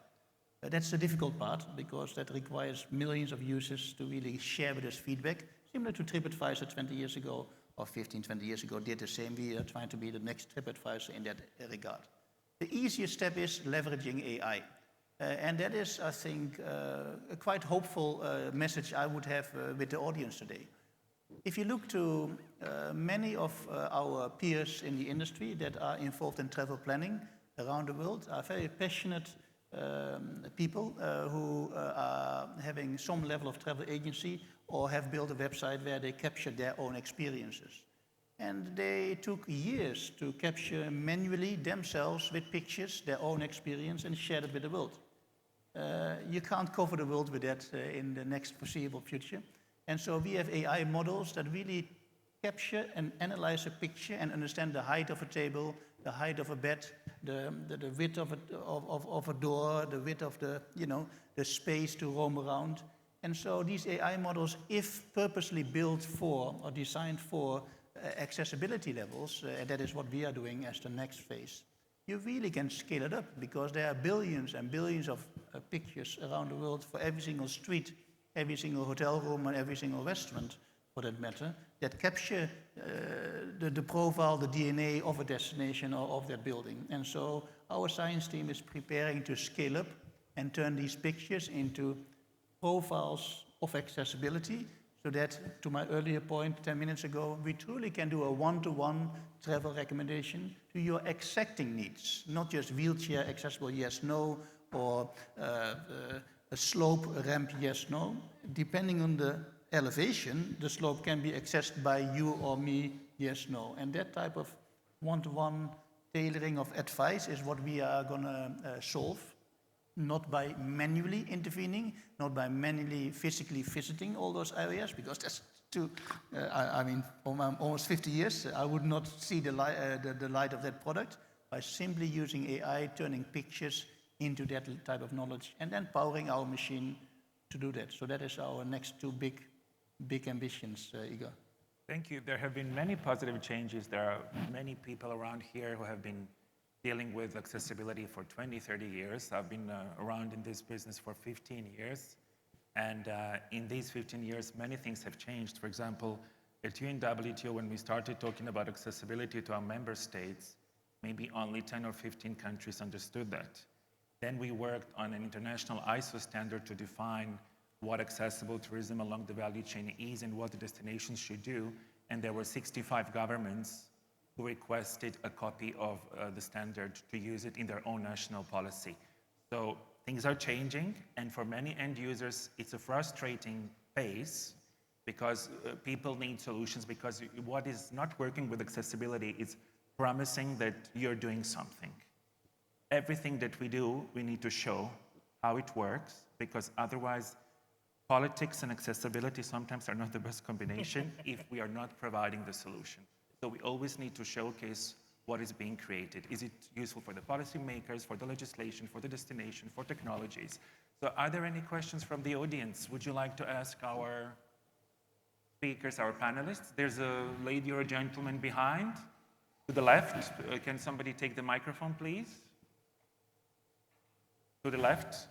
Speaker 9: That's the difficult part, because that requires millions of users to really share with us feedback, similar to TripAdvisor 20 years ago, or 15, 20 years ago did the same. We are trying to be the next TripAdvisor in that regard. The easiest step is leveraging AI. And that is, I think, a quite hopeful message I would have with the audience today. If you look to many of our peers in the industry that are involved in travel planning around the world, are very passionate people who are having some level of travel agency or have built a website where they capture their own experiences. And they took years to capture manually themselves with pictures, their own experience, and share it with the world. You can't cover the world with that in the next foreseeable future. And so we have AI models that really capture and analyze a picture and understand the height of a table, the height of a bed, the width of a door, the width of the space to roam around. And so these AI models, if purposely built for or designed for accessibility levels, and that is what we are doing as the next phase, you really can scale it up, because there are billions and billions of pictures around the world for every single street, every single hotel room, and every single restaurant, for that matter, that capture the profile, the DNA of a destination or of that building. And so our science team is preparing to scale up and turn these pictures into profiles of accessibility, so that, to my earlier point 10 minutes ago, we truly can do a one-to-one travel recommendation to your exacting needs, not just wheelchair accessible, yes, no, or a slope ramp, yes, no. Depending on the elevation, the slope can be accessed by you or me, yes, no. And that type of one-to-one tailoring of advice is what we are going to solve, not by manually intervening, not by manually physically visiting all those areas, because that's too, I mean, I'm almost 50 years, I would not see the light of that product, by simply using AI, turning pictures into that type of knowledge, and then powering our machine to do that. So that is our next two big ambitions, Igor.
Speaker 2: Thank you. There have been many positive changes. There are many people around here who have been dealing with accessibility for 20, 30 years. I've been around in this business for 15 years. And in these 15 years, many things have changed. For example, at UNWTO, when we started talking about accessibility to our member states, maybe only 10 or 15 countries understood that. Then we worked on an international ISO standard to define what accessible tourism along the value chain is and what the destinations should do. And there were 65 governments who requested a copy of the standard to use it in their own national policy. So things are changing, and for many end users, it's a frustrating pace because people need solutions, because what is not working with accessibility is promising that you're doing something. Everything that we do, we need to show how it works, because otherwise politics and accessibility sometimes are not the best combination if we are not providing the solution. So we always need to showcase what is being created. Is it useful for the policymakers, for the legislation, for the destination, for technologies? So are there any questions from the audience? Would you like to ask our speakers, our panelists? There's a lady or a gentleman behind, to the left. Can somebody take the microphone, please? To the left.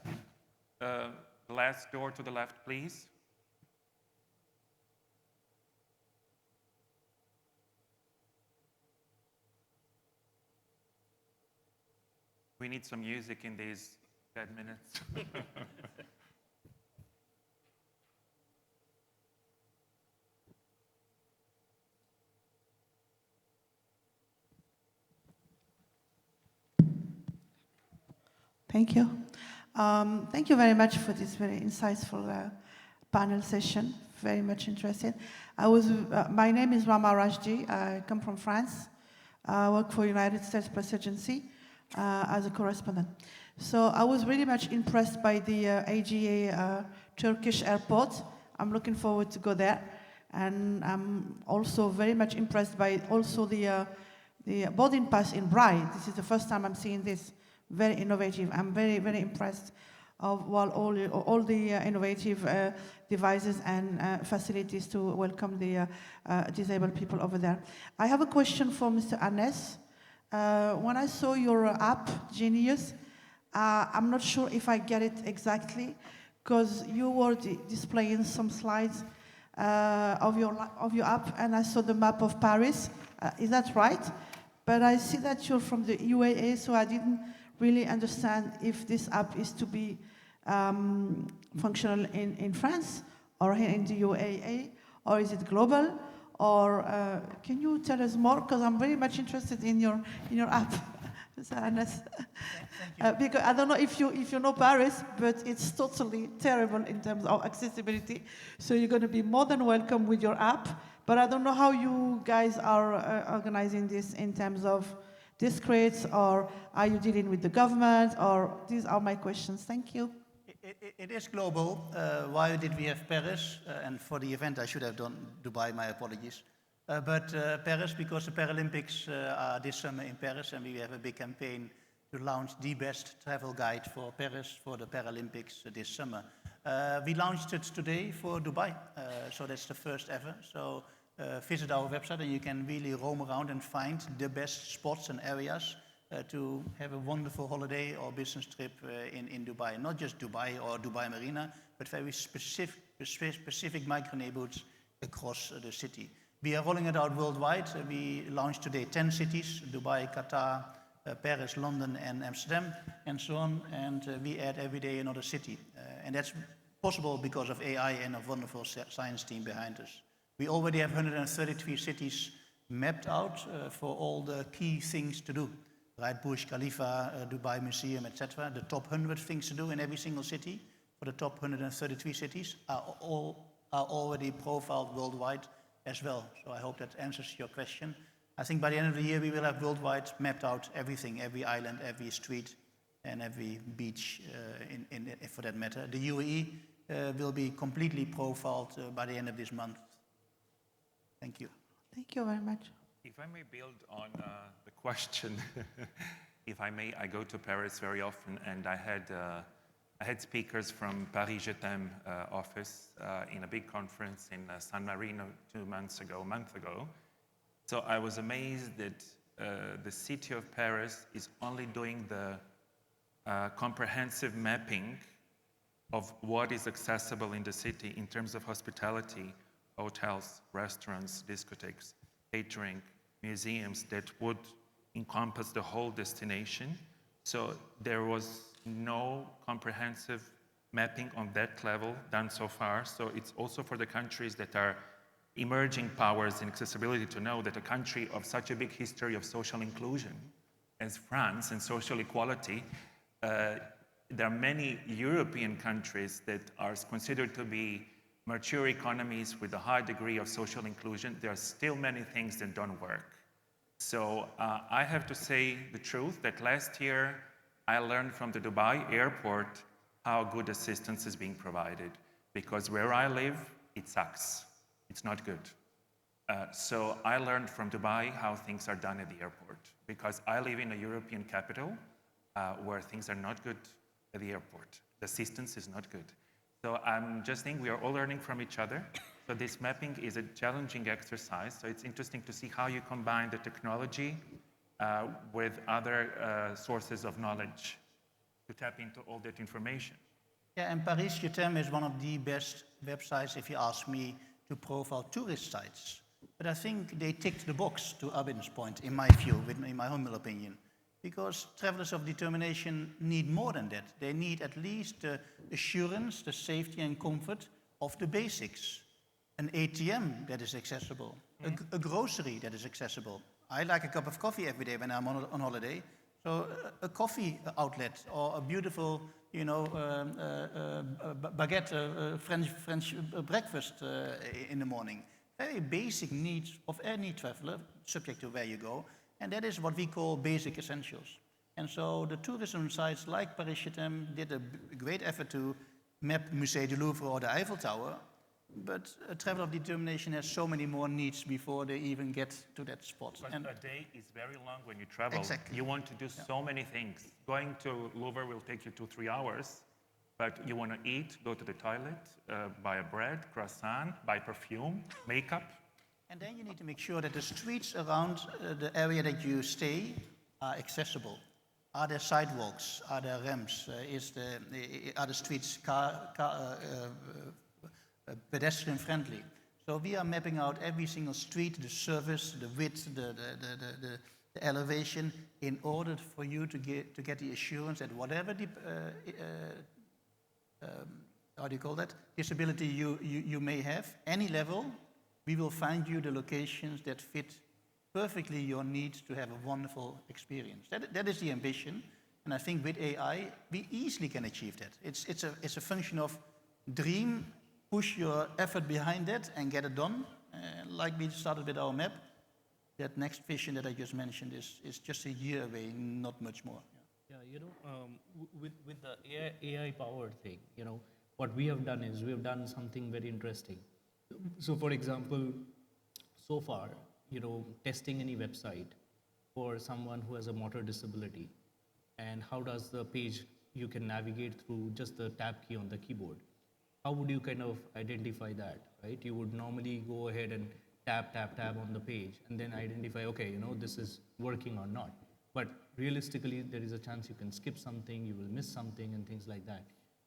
Speaker 2: The last door to the left, please. We need some music in these 10 minutes.
Speaker 12: Thank you. Thank you very much for this very insightful panel session. Very much interested. My name is Rama Rajdi. I come from France. I work for United States Press Agency as a correspondent. So I was really much impressed by the AGA Turkish Airport. I'm looking forward to go there. And I'm also very much impressed by also the boarding pass in Braille. This is the first time I'm seeing this. Very innovative. I'm very, very impressed of all the innovative devices and facilities to welcome the disabled people over there. I have a question for Mr. Anes. When I saw your app, Genius, I'm not sure if I get it exactly, because you were displaying some slides of your app, and I saw the map of Paris. Is that right? But I see that you're from the UAE, so I didn't really understand if this app is to be functional in France or here in the UAE, or is it global? Or can you tell us more? Because I'm very much interested in your app. Because I don't know if you know Paris, but it's totally terrible in terms of accessibility. So you're going to be more than welcome with your app. But I don't know how you guys are organizing this in terms of discretes, or are you dealing with the government? Or these are my questions. Thank you.
Speaker 9: It is global. Why did we have Paris? And for the event, I should have done Dubai, my apologies. But Paris, because the Paralympics are this summer in Paris, and we have a big campaign to launch the best travel guide for Paris for the Paralympics this summer. We launched it today for Dubai, so that's the first ever. So visit our website, and you can really roam around and find the best spots and areas to have a wonderful holiday or business trip in Dubai. Not just Dubai or Dubai Marina, but very specific micro neighborhoods across the city. We are rolling it out worldwide. We launched today 10 cities, Dubai, Qatar, Paris, London, and Amsterdam, and so on. And we add every day another city. And that's possible because of AI and a wonderful science team behind us. We already have 133 cities mapped out for all the key things to do. Right, Burj Khalifa, Dubai Museum, etc. The top 100 things to do in every single city for the top 133 cities are already profiled worldwide as well. So I hope that answers your question. I think by the end of the year, we will have worldwide mapped out everything, every island, every street, and every beach, for that matter. The UAE will be completely profiled by the end of this month. Thank you.
Speaker 12: Thank you very much.
Speaker 2: If I may build on the question, if I may, I go to Paris very often, and I I had speakers from Paris Je t'aime office in a big conference in San Marino a month ago. So I was amazed that the city of Paris is only doing the comprehensive mapping of what is accessible in the city in terms of hospitality, hotels, restaurants, discotheques, catering, museums that would encompass the whole destination. So there was no comprehensive mapping on that level done so far. So it's also for the countries that are emerging powers in accessibility to know that a country of such a big history of social inclusion as France and social equality, there are many European countries that are considered to be mature economies with a high degree of social inclusion. There are still many things that don't work. So I have to say the truth that last year I learned from the Dubai airport how good assistance is being provided, because where I live, it sucks. It's not good. So I learned from Dubai how things are done at the airport, because I live in a European capital where things are not good at the airport. The assistance is not good. So I'm just saying we are all learning from each other. So this mapping is a challenging exercise. So it's interesting to see how you combine the technology with other sources of knowledge to tap into all that information.
Speaker 9: Yeah, and Paris Je t'aime is one of the best websites, if you ask me, to profile tourist sites. But I think they ticked the box, to Abin's point, in my view, in my humble opinion. Because travelers of determination need more than that. They need at least the assurance, the safety and comfort of the basics. An ATM that is accessible, a grocery that is accessible. I like a cup of coffee every day when I'm on holiday. So a coffee outlet or a beautiful, baguette, French breakfast in the morning. Very basic needs of any traveler, subject to where you go. And that is what we call basic essentials. And so the tourism sites like Paris Je t'aime did a great effort to map Musée du Louvre or the Eiffel Tower. But a traveler of determination has so many more needs before they even get to that spot.
Speaker 2: But a day is very long when you travel.
Speaker 9: Exactly.
Speaker 2: You want to do so many things. Going to Louvre will take you 2-3 hours, but you want to eat, go to the toilet, buy a bread, croissant, buy perfume, makeup.
Speaker 9: And then you need to make sure that the streets around the area that you stay are accessible. Are there sidewalks? Are there ramps? Are the streets pedestrian friendly? So we are mapping out every single street, the service, the width, the elevation, in order for you to get the assurance that whatever disability you may have, any level, we will find you the locations that fit perfectly your needs to have a wonderful experience. That is the ambition, and I think with AI, we easily can achieve that. It's a function of dream, push your effort behind it, and get it done. Like we started with our map, that next vision that I just mentioned is just a year away, not much more.
Speaker 11: Yeah, with the AI-powered thing, what we have done is we have done something very interesting. So, for example, so far, testing any website for someone who has a motor disability, and how does the page you can navigate through just the tab key on the keyboard. How would you kind of identify that, right? You would normally go ahead and tap on the page and then identify, okay, this is working or not. But realistically, there is a chance you can skip something, you will miss something and things like that.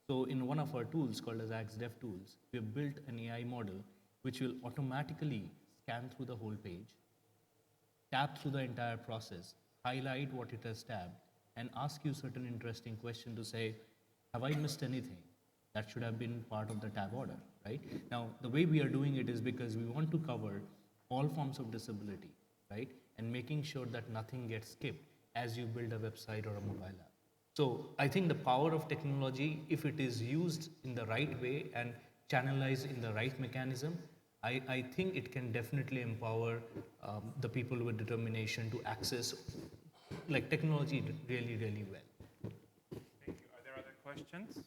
Speaker 11: So in one of our tools called as AXDev tools, we have built an AI model which will automatically scan through the whole page, tap through the entire process, highlight what it has tabbed, and ask you certain interesting question to say, have I missed anything? That should have been part of the tab order, right? Now, the way we are doing it is because we want to cover all forms of disability, right? And making sure that nothing gets skipped as you build a website or a mobile app. So I think the power of technology, if it is used in the right way and channelized in the right mechanism, I think it can definitely empower the people with determination to access technology really, really well.
Speaker 2: Thank you. Are there other questions?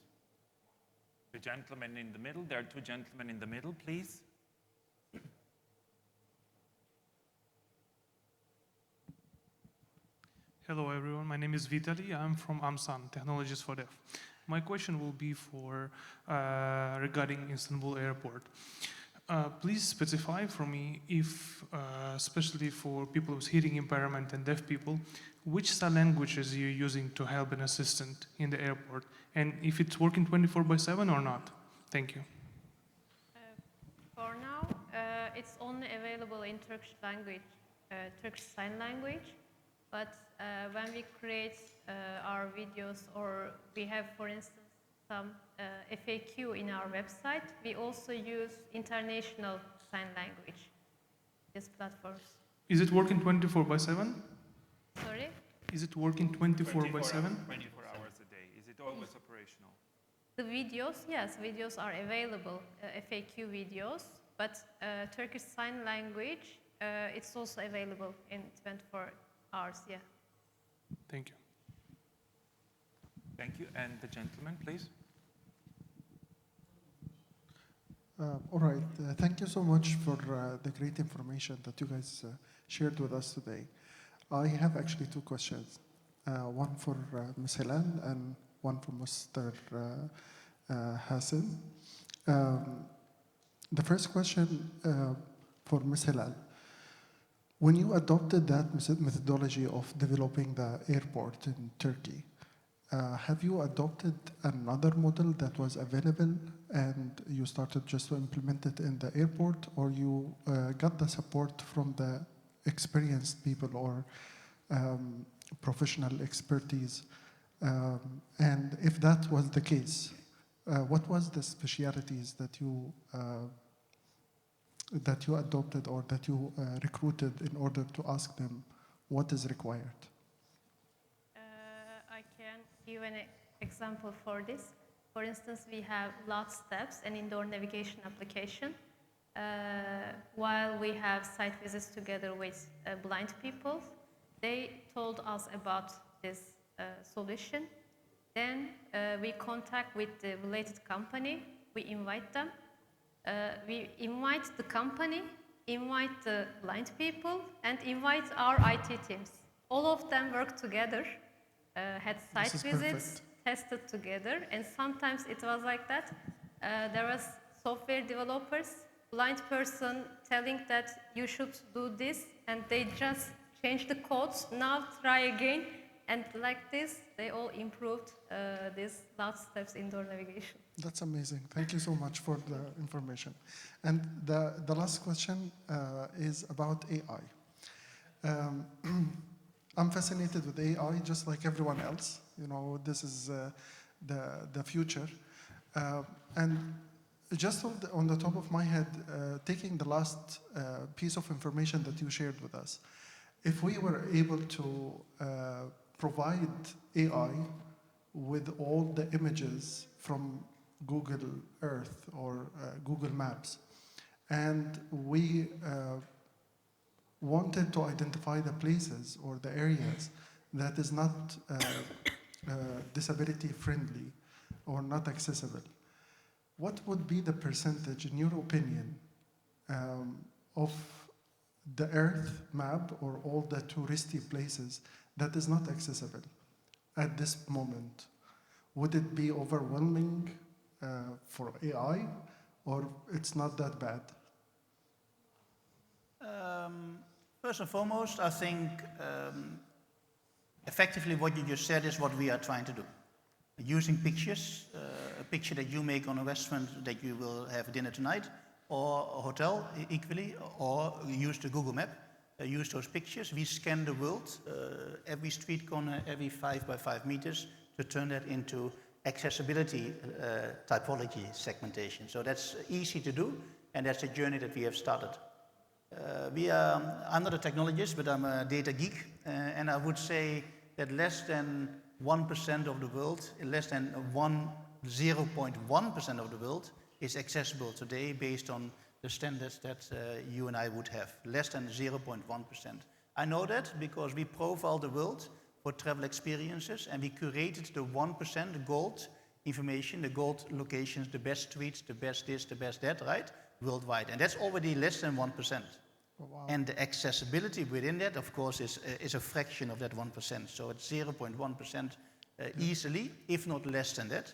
Speaker 2: The gentleman in the middle. There are two gentlemen in the middle, please.
Speaker 13: Hello everyone, my name is Vitali. I'm from AMSAN, Technologies for Deaf. My question will be for regarding Istanbul Airport. Please specify for me if, especially for people with hearing impairment and deaf people, which sign languages you're using to help an assistant in the airport, and if it's working 24/7 or not. Thank you.
Speaker 3: For now, it's only available in Turkish language, Turkish Sign Language. But when we create our videos, or we have, for instance, some FAQ in our website, we also use international sign language, these platforms.
Speaker 13: Is it working 24/7?
Speaker 3: Sorry?
Speaker 13: Is it working 24/7?
Speaker 2: 24 hours a day. Is it always operational?
Speaker 3: The videos, yes, videos are available, FAQ videos, but Turkish Sign Language, it's also available in 24 hours, yeah.
Speaker 13: Thank you.
Speaker 2: Thank you. And the gentleman, please.
Speaker 14: All right. Thank you so much for the great information that you guys shared with us today. I have actually two questions. One for Ms. Hilal and one for Mr. Hassan. The first question for Ms. Hilal. When you adopted that methodology of developing the airport in Turkey, have you adopted another model that was available and you started just to implement it in the airport, or you got the support from the experienced people or professional expertise? And if that was the case, what was the specialities that you adopted or that you recruited in order to ask them what is required?
Speaker 3: I can give an example for this. For instance, we have lot steps, an indoor navigation application. While we have site visits together with blind people, they told us about this solution. Then we contact with the related company, we invite them. We invite the company, invite the blind people, and invite our IT teams. All of them work together, had site visits, tested together, and sometimes it was like that. There was software developers, blind person telling that you should do this, and they just changed the codes, now try again, and like this, they all improved these last steps indoor navigation.
Speaker 14: That's amazing. Thank you so much for the information. And the last question is about AI. I'm fascinated with AI just like everyone else. You know, this is the future. And just on the top of my head, taking the last piece of information that you shared with us, if we were able to provide AI with all the images from Google Earth or Google Maps, and we wanted to identify the places or the areas that is not disability friendly or not accessible, what would be the percentage, in your opinion, of the Earth map or all the touristy places that is not accessible at this moment? Would it be overwhelming for AI, or it's not that bad?
Speaker 9: First and foremost, I think effectively what you just said is what we are trying to do. Using pictures, a picture that you make on a restaurant that you will have dinner tonight, or a hotel equally, or use the Google map, use those pictures. We scan the world, every street corner, every 5 by 5 meters, to turn that into accessibility typology segmentation. So that's easy to do, and that's a journey that we have started. I'm not a technologist, but I'm a data geek, and I would say that less than 1% of the world, less than 0.1% of the world is accessible today based on the standards that you and I would have, less than 0.1%. I know that because we profiled the world for travel experiences, and we curated the 1%, the gold information, the gold locations, the best streets, the best this, the best that, right? Worldwide. And that's already less than 1%. Oh, wow. And the accessibility within that, of course, is a fraction of that 1%. So it's 0.1% easily, if not less than that,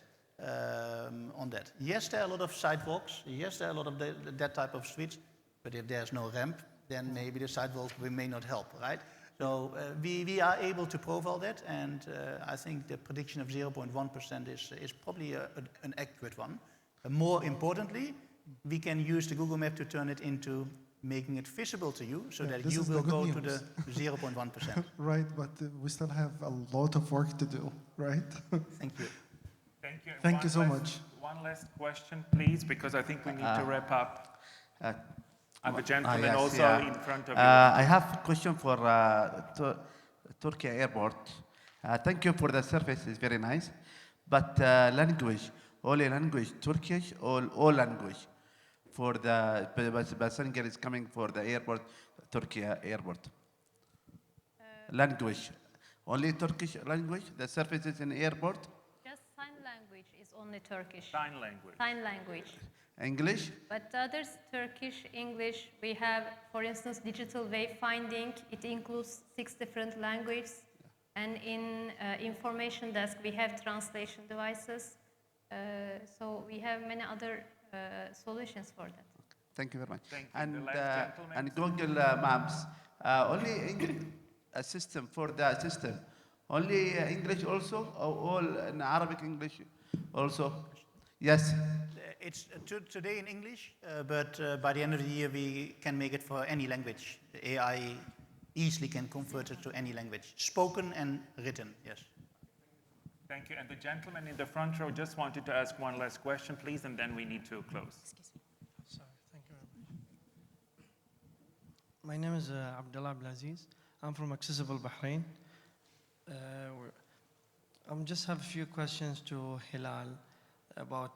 Speaker 9: on that. Yes, there are a lot of sidewalks. Yes, there are a lot of that type of streets. But if there's no ramp, then maybe the sidewalk may not help, right? So we are able to profile that, and I think the prediction of 0.1% is probably an accurate one. More importantly, we can use the Google Map to turn it into making it visible to you, so that you will go to the 0.1%.
Speaker 14: Right, but we still have a lot of work to do, right?
Speaker 9: Thank you.
Speaker 2: Thank you.
Speaker 14: Thank you so much.
Speaker 2: One last question, please, because I think we need to wrap up. And the gentleman
Speaker 15: yes,
Speaker 2: also
Speaker 15: yeah.
Speaker 2: in front of you.
Speaker 15: I have a question for Turkey Airport. Thank you for the service, it's very nice. But language, only language, Turkish or all language? For the passenger is coming for the airport, Turkey Airport. Language, only Turkish language, the services in airport?
Speaker 3: Just sign language is only Turkish.
Speaker 2: Sign language.
Speaker 3: Sign language.
Speaker 15: English?
Speaker 3: But the others, Turkish, English, we have, for instance, digital wayfinding. It includes 6 different languages. And in information desk, we have translation devices. So we have many other solutions for that.
Speaker 15: Thank you very much.
Speaker 2: Thank you.
Speaker 15: And Google Maps, only a system for the system, only English also, or all in Arabic English also? Yes.
Speaker 9: It's today in English, but by the end of the year we can make it for any language. The AI easily can convert it to any language, spoken and written, yes.
Speaker 2: Thank you. And the gentleman in the front row just wanted to ask one last question, please, and then we need to close.
Speaker 16: Sorry, thank you very much. My name is Abdullah Abdelaziz. I'm from Accessible Bahrain. I just have a few questions to Hilal about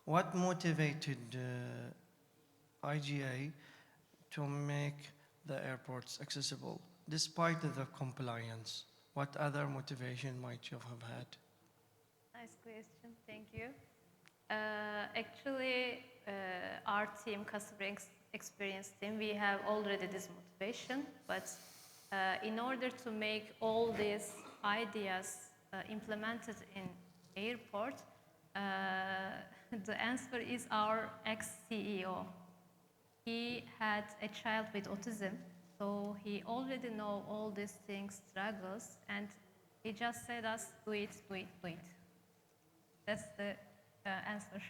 Speaker 16: what motivated IGA to make the airports accessible, despite the compliance? What other motivation might you have had?
Speaker 3: Nice question, thank you. Actually, our team, customer experience team, we have already this motivation, but in order to make all these ideas implemented in airport, the answer is our ex-CEO. He had a child with autism, so he already know all these things, struggles, and he just said us, do it, do it, do it. That's the answer,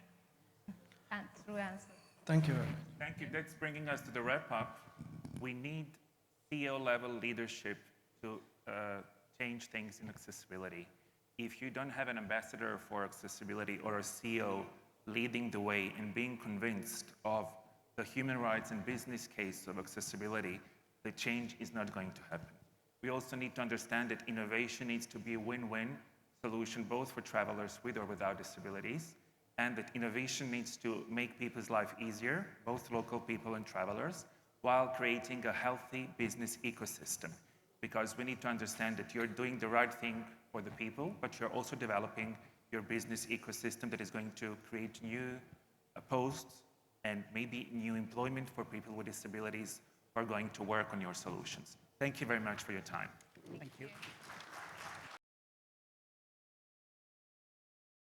Speaker 3: and true answer.
Speaker 16: Thank you.
Speaker 2: Thank you. That's bringing us to the wrap-up. We need CEO-level leadership to change things in accessibility. If you don't have an ambassador for accessibility or a CEO leading the way and being convinced of the human rights and business case of accessibility, the change is not going to happen. We also need to understand that innovation needs to be a win-win solution both for travelers with or without disabilities, and that innovation needs to make people's life easier, both local people and travelers, while creating a healthy business ecosystem. Because we need to understand that you're doing the right thing for the people, but you're also developing your business ecosystem that is going to create new posts and maybe new employment for people with disabilities who are going to work on your solutions. Thank you very much for your time.
Speaker 9: Thank you.